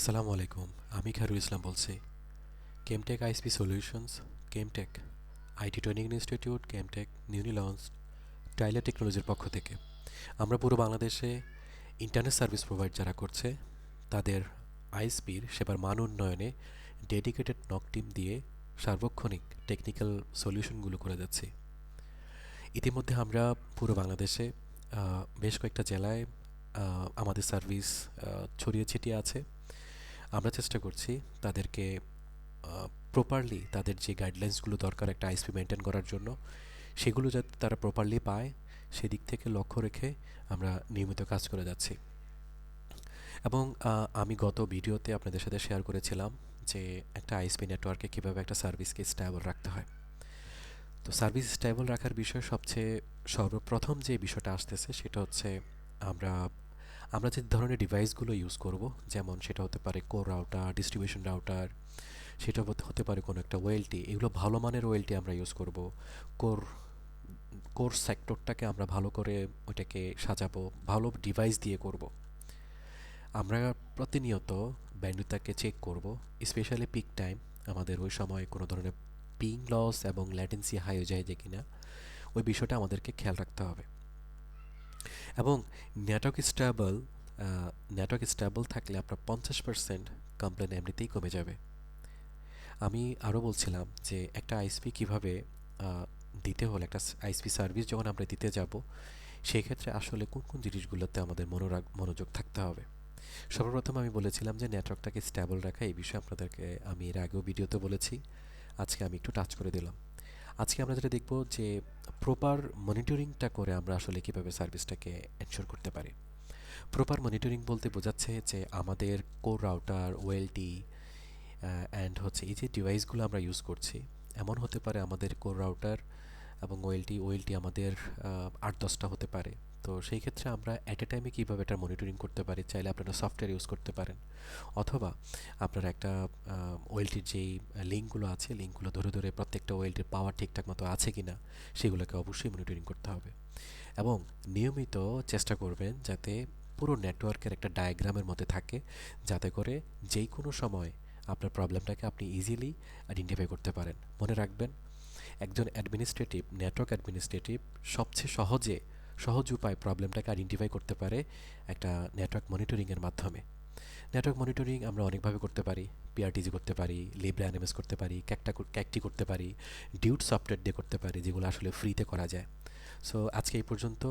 আসসালামু আলাইকুম। আমি খায়রুল ইসলাম বলছি। কেমটেক ISP solutions, কেমটেক IT training institute, কেমটেক newly launch Tyler টেকনোলজির পক্ষ থেকে আমরা পুরো বাংলাদেশে ইন্টারনেট সার্ভিস প্রোভাইড যারা করছে তাদের আইএসপির সেবার মান উন্নয়নে ডেডিকেটেড নক টিম দিয়ে সার্বক্ষণিক টেকনিক্যাল সলিউশনগুলো করে যাচ্ছি। ইতিমধ্যে আমরা পুরো বাংলাদেশে বেশ কয়েকটা জেলায় আমাদের সার্ভিস ছড়িয়ে ছিটিয়ে আছে। আমরা চেষ্টা করছি তাদেরকে প্রপারলি তাদের যে গাইডলাইন্সগুলো দরকার একটা আইএসপি মেনটেন করার জন্য সেগুলো যাতে তারা প্রপারলি পায় সেদিক থেকে লক্ষ্য রেখে আমরা নিয়মিত কাজ করে যাচ্ছি। এবং আমি গত ভিডিওতে আপনাদের সাথে শেয়ার করেছিলাম যে একটা আইএসপি নেটওয়ার্কে কীভাবে একটা সার্ভিসকে স্টেবল রাখতে হয়। তো সার্ভিস স্টেবল রাখার বিষয়ে সবচেয়ে সর্বপ্রথম যে বিষয়টা আসতেছে সেটা হচ্ছে আমরা আমরা যে ধরনের ডিভাইসগুলো ইউজ করব, যেমন সেটা হতে পারে কোর রাউটার, ডিস্ট্রিবিউশন রাউটার, সেটা হতে পারে কোনো একটা ওয়েলটি, এগুলো ভালো মানের ওয়েলটি আমরা ইউজ করব। কোর কোর সেক্টরটাকে আমরা ভালো করে ওইটাকে সাজাবো, ভালো ডিভাইস দিয়ে করব। আমরা প্রতিনিয়ত ব্যান্ডউইথটাকে চেক করব, স্পেশালি পিক টাইম। আমাদের ওই সময় কোনো ধরনের পিং লস এবং ল্যাটেন্সি হাই হয়ে যায় যে কিনা ওই বিষয়টা আমাদেরকে খেয়াল রাখতে হবে। এবং নেটওয়ার্ক স্টেবল নেটওয়ার্ক স্টেবল থাকলে আপনার 50% কমপ্লেন এমনিতেই কমে যাবে। আমি আরও বলছিলাম যে একটা আইএসপি কীভাবে দিতে হলে, একটা আইএসপি সার্ভিস যখন আমরা দিতে যাব সেই ক্ষেত্রে আসলে কোন কোন জিনিসগুলোতে আমাদের মনোযোগ থাকতে হবে। সর্বপ্রথম আমি বলেছিলাম যে নেটওয়ার্কটাকে স্টেবল রাখা, এই বিষয়ে আপনাদেরকে আমি এর আগেও ভিডিওতে বলেছি, আজকে আমি একটু টাচ করে দিলাম। আজকে আমরা যেটা দেখব যে প্রপার মনিটরিংটা করে আমরা আসলে কীভাবে সার্ভিসটাকে এনশিওর করতে পারি। প্রপার মনিটরিং বলতে বোঝাচ্ছে যে আমাদের কোর রাউটার, ওয়েলটি অ্যান্ড হচ্ছে এই যে ডিভাইসগুলো আমরা ইউজ করছি, এমন হতে পারে আমাদের কোর রাউটার এবং ওয়েলটি আমাদের 8-10টা হতে পারে। তো সেই ক্ষেত্রে আমরা অ্যাট এ টাইমে কীভাবে এটা মনিটরিং করতে পারি, চাইলে আপনারা সফটওয়্যার ইউজ করতে পারেন, অথবা আপনারা একটা ওয়েলটির যেই লিঙ্কগুলো আছে লিঙ্কগুলো ধরে ধরে প্রত্যেকটা ওয়েলটির পাওয়ার ঠিকঠাক মতো আছে কি না সেগুলোকে অবশ্যই মনিটরিং করতে হবে। এবং নিয়মিত চেষ্টা করবেন যাতে পুরো নেটওয়ার্কের একটা ডায়াগ্রামের মধ্যে থাকে, যাতে করে যেই কোনো সময় আপনার প্রবলেমটাকে আপনি ইজিলি আইডেন্টিফাই করতে পারেন। মনে রাখবেন, একজন নেটওয়ার্ক অ্যাডমিনিস্ট্রেটিভ সবচেয়ে সহজ উপায় প্রবলেমটাকে আইডেন্টিফাই করতে পারে একটা নেটওয়ার্ক মনিটরিংয়ের মাধ্যমে। নেটওয়ার্ক মনিটরিং আমরা অনেকভাবে করতে পারি। পিআরটিজি করতে পারি, লিব্রা এনএমএস করতে পারি, ক্যাকটি করতে পারি, ডিউট সফটওয়্যার দিয়ে করতে পারি, যেগুলো আসলে ফ্রিতে করা যায়। সো আজকে এই পর্যন্ত।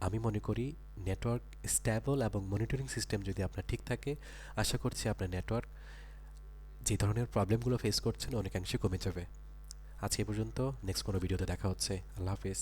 আমি মনে করি নেটওয়ার্ক স্ট্যাবল এবং মনিটরিং সিস্টেম যদি আপনার ঠিক থাকে, আশা করছি আপনার নেটওয়ার্ক যে ধরনের প্রবলেমগুলো ফেস করছেন অনেকাংশে কমে যাবে। আজকে এই পর্যন্ত। নেক্সট কোনো ভিডিওতে দেখা হচ্ছে। আল্লাহ হাফেজ।